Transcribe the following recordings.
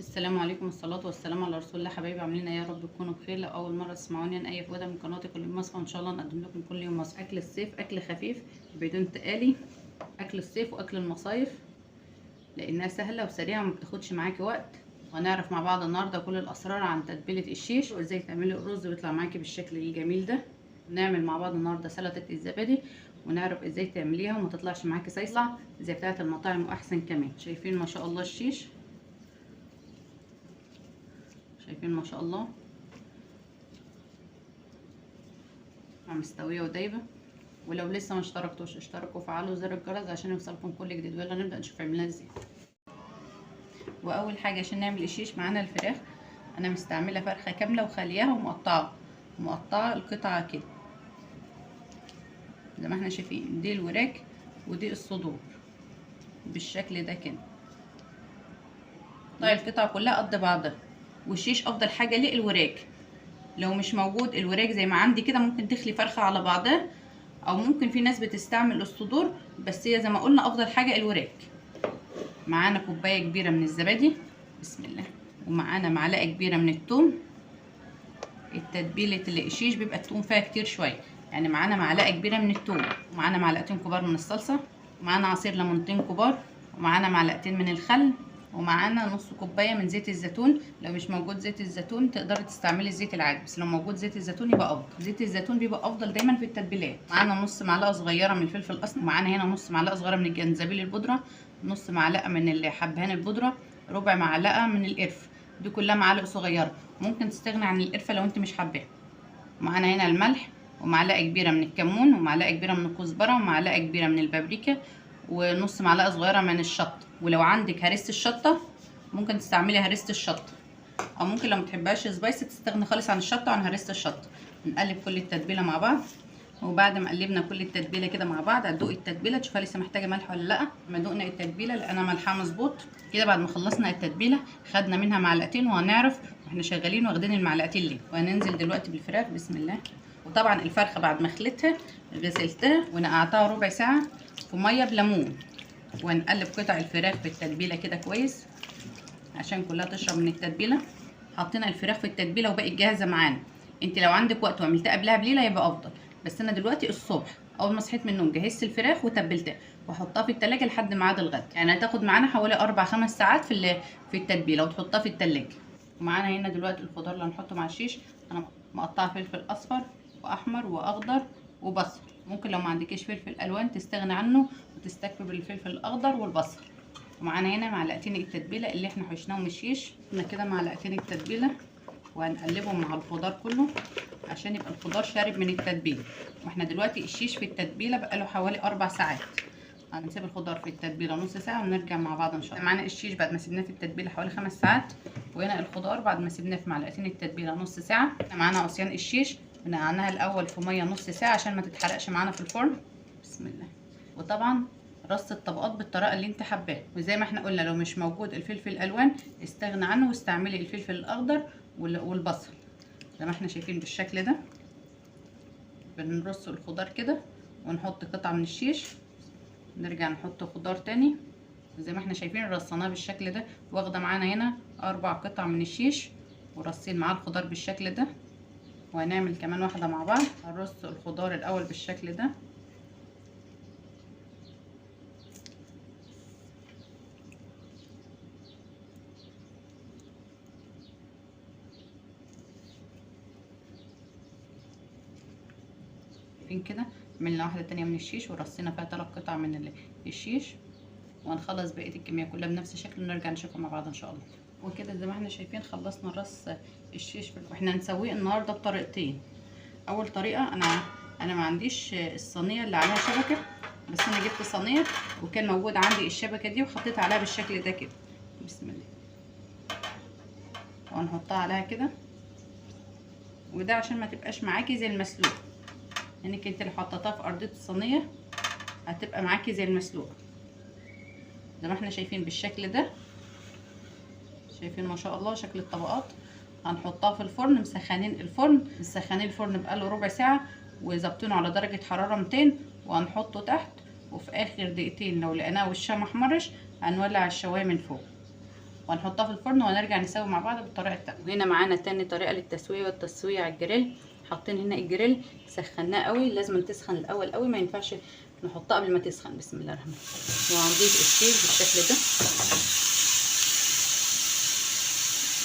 السلام عليكم، والصلاة والسلام على رسول الله. حبايبي عاملين ايه؟ يا رب تكونوا بخير. لو اول مرة تسمعوني انا اي فوده من قناتي كل يوم وصفة، ان شاء الله نقدم لكم كل يوم وصفة اكل الصيف، اكل خفيف بدون تقالي، اكل الصيف واكل المصايف، لانها سهلة وسريعة وما بتاخدش معاكي وقت. وهنعرف مع بعض النهارده كل الاسرار عن تتبيلة الشيش وازاي تعملي الرز ويطلع معاكي بالشكل الجميل ده. نعمل مع بعض النهارده سلطة الزبادي ونعرف ازاي تعمليها وما تطلعش معاكي صيصة زي بتاعة المطاعم واحسن كمان. شايفين ما شاء الله الشيش، شايفين ما شاء الله مستويه ودايبه. ولو لسه ما اشتركتوش اشتركوا وفعلوا زر الجرس عشان يوصلكم كل جديد. ويلا نبدا نشوف عملناها ازاي. واول حاجه عشان نعمل الشيش معانا الفراخ، انا مستعمله فرخه كامله وخليها ومقطعه القطعه كده زي ما احنا شايفين. دي الوراك ودي الصدور بالشكل ده كده. طيب القطعه كلها قد بعضها. والشيش افضل حاجه ليه الوراك، لو مش موجود الوراك زي ما عندي كده ممكن تخلي فرخه على بعضها، او ممكن في ناس بتستعمل الصدور، بس هي زي ما قلنا افضل حاجه الوراك. معانا كوبايه كبيره من الزبادي، بسم الله، ومعانا معلقه كبيره من الثوم. التتبيله القشيش بيبقى الثوم فيها كتير شويه، يعني معانا معلقه كبيره من الثوم، ومعانا معلقتين كبار من الصلصه، ومعانا عصير ليمونتين كبار، ومعانا معلقتين من الخل، ومعانا نص كوبايه من زيت الزيتون. لو مش موجود زيت الزيتون تقدري تستعملي الزيت العادي، بس لو موجود زيت الزيتون يبقى افضل. زيت الزيتون بيبقى افضل دايما في التتبيلات. معانا نص معلقه صغيره من الفلفل الاسمر، ومعانا هنا نص معلقه صغيره من الجنزبيل البودره، نص معلقه من الحبهان البودره، ربع معلقه من القرفه. دي كلها معالق صغيره، ممكن تستغني عن القرفه لو انت مش حباها. معانا هنا الملح، ومعلقه كبيره من الكمون، ومعلقه كبيره من الكزبره، ومعلقه كبيره من البابريكا، ونص معلقه صغيره من الشطه. ولو عندك هريسه الشطه ممكن تستعملي هريسه الشطه، او ممكن لو متحبهاش سبايسي تستغني خالص عن الشطه وعن هريسه الشطه. نقلب كل التتبيله مع بعض، وبعد ما قلبنا كل التتبيله كده مع بعض هتدوقي التتبيله تشوفها لسه محتاجه ملح ولا لا. لما دوقنا التتبيله لقينا ملحها مظبوط كده. بعد ما خلصنا التتبيله خدنا منها معلقتين، وهنعرف واحنا شغالين واخدين المعلقتين ليه. وهننزل دلوقتي بالفراخ، بسم الله. وطبعا الفرخه بعد ما خليتها غسلتها ونقعتها ربع ساعه في ميه بليمون. وهنقلب قطع الفراخ في التتبيله كده كويس عشان كلها تشرب من التتبيله. حطينا الفراخ في التتبيله وبقت جاهزه معانا. انت لو عندك وقت وعملتها قبلها بليله يبقى افضل، بس انا دلوقتي الصبح اول ما صحيت من النوم جهزت الفراخ وتبلتها واحطها في التلاجة لحد ميعاد الغد. يعني هتاخد معانا حوالي 4-5 ساعات في التتبيله وتحطها في التلاجة. ومعانا هنا دلوقتي الخضار اللي هنحطه مع الشيش. انا مقطعه فلفل اصفر واحمر واخضر وبصل. ممكن لو ما عندكيش فلفل الوان تستغني عنه وتستكفي بالفلفل الاخضر والبصل. ومعانا هنا معلقتين التتبيله اللي احنا حشناهم من الشيش. قلنا كده معلقتين التتبيله وهنقلبهم مع الخضار كله عشان يبقى الخضار شارب من التتبيله. واحنا دلوقتي الشيش في التتبيله بقاله حوالي 4 ساعات. هنسيب الخضار في التتبيله نص ساعه ونرجع مع بعض ان شاء الله. معانا الشيش بعد ما سيبناه في التتبيله حوالي 5 ساعات، وهنا الخضار بعد ما سيبناه في معلقتين التتبيله نص ساعه. معانا عصيان الشيش نقعناها الاول في ميه نص ساعه عشان ما تتحرقش معانا في الفرن، بسم الله. وطبعا رص الطبقات بالطريقه اللي انت حباها. وزي ما احنا قلنا لو مش موجود الفلفل الالوان استغنى عنه واستعملي الفلفل الاخضر والبصل زي ما احنا شايفين بالشكل ده. بنرص الخضار كده ونحط قطعه من الشيش، نرجع نحط خضار تاني زي ما احنا شايفين رصيناه بالشكل ده. واخده معانا هنا 4 قطع من الشيش ورصين معاه الخضار بالشكل ده. وهنعمل كمان واحده مع بعض. هنرص الخضار الاول بالشكل ده، كده. عملنا واحده تانية من الشيش ورصينا فيها 3 قطع من الشيش. وهنخلص بقيه الكميه كلها بنفس الشكل ونرجع نشوفها مع بعض ان شاء الله. وكده زي ما احنا شايفين خلصنا رص الشيش. واحنا هنسويه النهارده بطريقتين. اول طريقه انا ما عنديش الصينيه اللي عليها شبكه، بس انا جبت صينيه وكان موجود عندي الشبكه دي وحطيت عليها بالشكل ده كده، بسم الله. وهنحطها عليها كده، وده عشان ما تبقاش معاكي زي المسلوق، انك انت اللي حطيتها في ارضيه الصينيه هتبقى معاكي زي المسلوق زي ما احنا شايفين بالشكل ده. شايفين ما شاء الله شكل الطبقات. هنحطها في الفرن. مسخنين الفرن بقاله ربع ساعه وظابطينه على درجه حراره 200. وهنحطه تحت، وفي اخر دقيقتين لو لقيناه وشها محمرش هنولع الشوايه من فوق. وهنحطها في الفرن وهنرجع نسوي مع بعض بالطريقه التانية. وهنا معانا تاني طريقه للتسويه والتسويه على الجريل. حاطين هنا الجريل سخناه قوي، لازم تسخن الاول قوي، ما ينفعش نحطها قبل ما تسخن. بسم الله الرحمن الرحيم. وهنضيف الشيش بالشكل ده.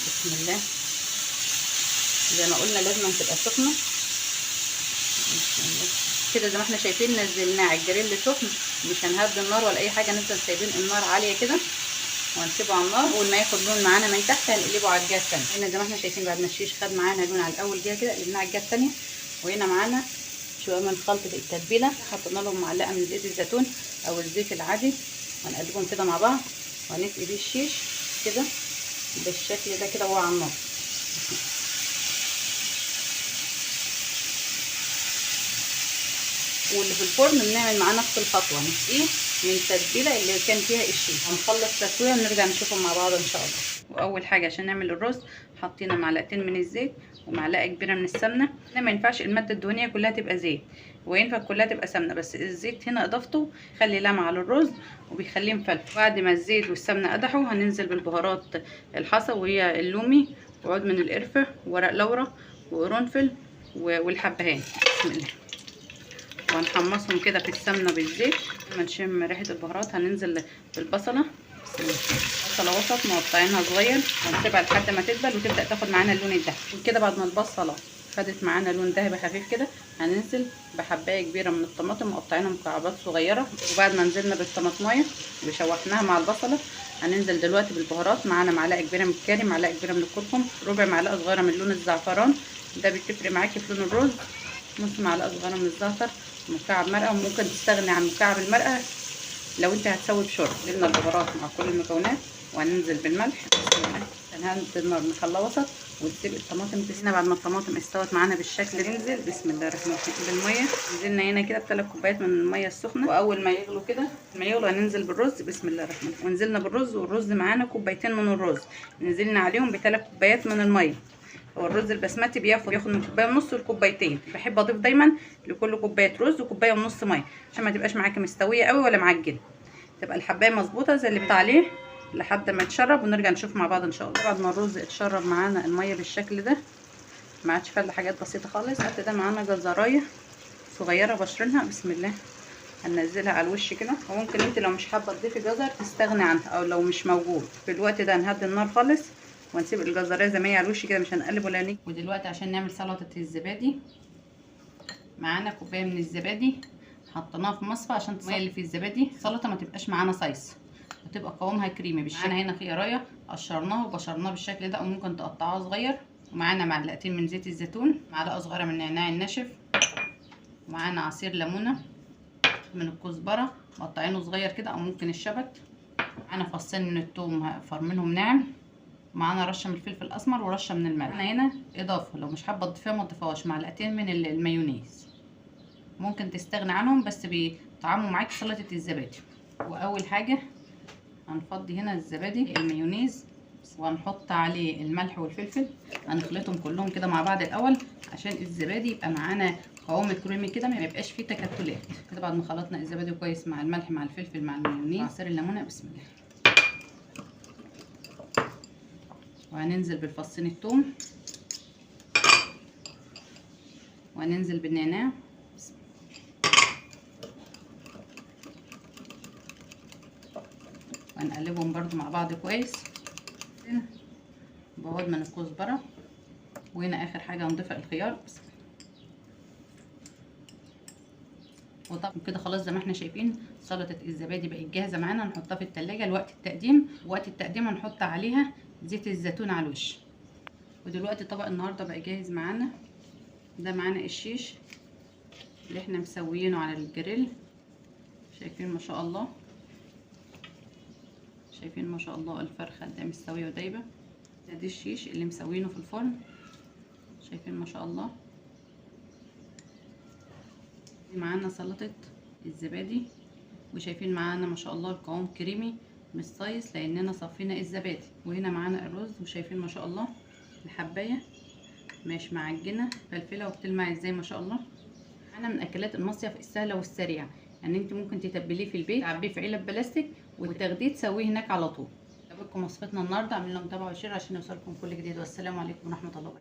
بسم الله. زي ما قلنا لازم تبقى سخنه. بسم الله كده زي ما احنا شايفين نزلناه على الجريل سخن، مش هنهدي النار ولا اي حاجه، نفضل سايبين النار عاليه كده وهنسيبه على النار. اول ما ياخد لون معانا من تحت هنقلبه على الجهه الثانيه. هنا زي ما احنا شايفين بعد ما الشيش خد معانا لون على الاول جهه كده قلبناه على الجهه الثانيه. وهنا معانا شويه من خلطه التتبيله، حطينا لهم معلقه من زيت الزيتون او الزيت العادي، وهنقلبهم كده مع بعض وهنسقي بيه الشيش كده بالشكل ده كده وهو على النار. واللي في الفرن بنعمل معاه نفس الخطوه، نسقيه من التتبيله اللي كان فيها الشيش. هنخلص تسويه ونرجع نشوفهم مع بعض ان شاء الله. واول حاجه عشان نعمل الرز حطينا معلقتين من الزيت ومعلقه كبيره من السمنه. هنا ما ينفعش الماده الدهنيه كلها تبقى زيت، وينفع كلها تبقى سمنه، بس الزيت هنا اضافته يخلي لمعه على الرز وبيخليه مفلفل. بعد ما الزيت والسمنه قدحوا هننزل بالبهارات الحصى، وهي اللومي وعود من القرفه وورق لورا وقرنفل والحبهان. بسم الله. وهنحمصهم كده في السمنه بالزيت. لما نشم ريحه البهارات هننزل بالبصله. بسم الله. بصله وسط مقطعينها صغير، هنسيبها لحد ما تدبل وتبدا تاخد معانا اللون الذهبي كده. بعد ما البصله خدت معانا لون ذهبي خفيف كده هننزل بحبايه كبيره من الطماطم مقطعينها مكعبات صغيره. وبعد ما نزلنا بالطماطمايه وشوحناها مع البصله هننزل دلوقتي بالبهارات. معانا معلقه كبيره من الكاري، معلقه كبيره من الكركم، ربع معلقه صغيره من لون الزعفران، ده بتفرق معاكي في لون الرز، نص معلقه صغيره من الزعتر، مكعب مرقه، وممكن تستغني عن مكعب المرقه لو انت هتسوي بشوربه. جبنا البهارات مع كل المكونات وهننزل بالملح. بسم الله. هنهدي النار نخليها وسط ونسيب الطماطم تسيح. بعد ما الطماطم استوت معانا بالشكل ننزل بسم الله الرحمن الرحيم بالميه. نزلنا هنا كده ب3 كوبايات من الميه السخنه، واول ما يغلوا كده ما يغلوا هننزل بالرز. بسم الله الرحمن الرحيم. ونزلنا بالرز، والرز معانا كوبايتين من الرز، نزلنا عليهم ب3 كوبايات من الميه. هو الرز البسمتي بياخد من كوبايه ونص لكوبايتين. بحب اضيف دايما لكل كوبايه رز وكوبايه ونص ميه عشان ما تبقاش معاكي مستويه قوي ولا معجنه، تبقى الحبايه مظبوطه زي اللي بتاع عليه لحد ما يتشرب ونرجع نشوف مع بعض ان شاء الله. بعد ما الرز اتشرب معانا الميه بالشكل ده ما عادش فل حاجات بسيطه خالص. حتى ده معانا جزرايه صغيره بشرينها. بسم الله. هننزلها على الوش كده، وممكن انت لو مش حابه تضيفي جزر تستغني عنها، او لو مش موجود في الوقت ده هنهدي النار خالص ونسيب الجزريه زي ما هي على الوش كده، مش هنقلب ولا نيجي. ودلوقتي عشان نعمل سلطه الزبادي معانا كوبايه من الزبادي حطيناها في مصفى عشان الميه اللي في الزبادي السلطه ما تبقاش معانا صيص وتبقى قوامها كريمي. معانا هنا خياريه قشرناها وبشرناها بالشكل ده، او ممكن تقطعوها صغير. ومعانا معلقتين من زيت الزيتون، معلقه صغيره من النعناع الناشف، ومعانا عصير ليمونه من الكزبره مقطعينه صغير كده، او ممكن الشبت. معانا فصين من الثوم فرمينهم ناعم، معانا رشه من الفلفل الاسمر ورشه من الملح. هنا اضافه لو مش حابه تضيفيها ما تضيفوهاش معلقتين من المايونيز، ممكن تستغني عنهم بس بيطعموا معاكي سلطه الزبادي. واول حاجه هنفضي هنا الزبادي المايونيز وهنحط عليه الملح والفلفل، هنخلطهم كلهم كده مع بعض الاول عشان الزبادي يبقى معانا قوام كريمي كده، ما يبقاش فيه تكتلات كده. بعد ما خلطنا الزبادي كويس مع الملح مع الفلفل مع المايونيز عصير الليمونه، بسم الله. وهننزل بالفصين الثوم، وهننزل بالنعناع، وهنقلبهم برضو مع بعض كويس. بعود من الكزبره، وهنا اخر حاجه هنضيفها الخيار. وطبعا كده خلاص زي ما احنا شايفين سلطه الزبادي بقت جاهزه معانا. نحطها في التلاجة لوقت التقديم، وقت التقديم هنحط عليها زيت الزيتون على الوش. ودلوقتي طبق النهارده بقى جاهز معانا. ده معانا الشيش اللي احنا مسويينه على الجريل، شايفين ما شاء الله، شايفين ما شاء الله الفرخه ده مستويه ودايبه. ده الشيش اللي مسوينه في الفرن، شايفين ما شاء الله. معانا سلطه الزبادي، وشايفين معانا ما شاء الله القوام كريمي مش صايص لاننا صفينا الزبادي. وهنا معانا الرز، وشايفين ما شاء الله الحبايه مش معجنه فلفله وبتلمع ازاي ما شاء الله. معانا من اكلات المصيف السهله والسريعه، يعني انت ممكن تتبليه في البيت، تعبيه في علب بلاستيك وتاخديه تسويه هناك على طول. عجبتكم وصفتنا النهارده اعملوا لنا متابعه وشير عشان يوصلكم كل جديد، والسلام عليكم ورحمه الله وبركاته.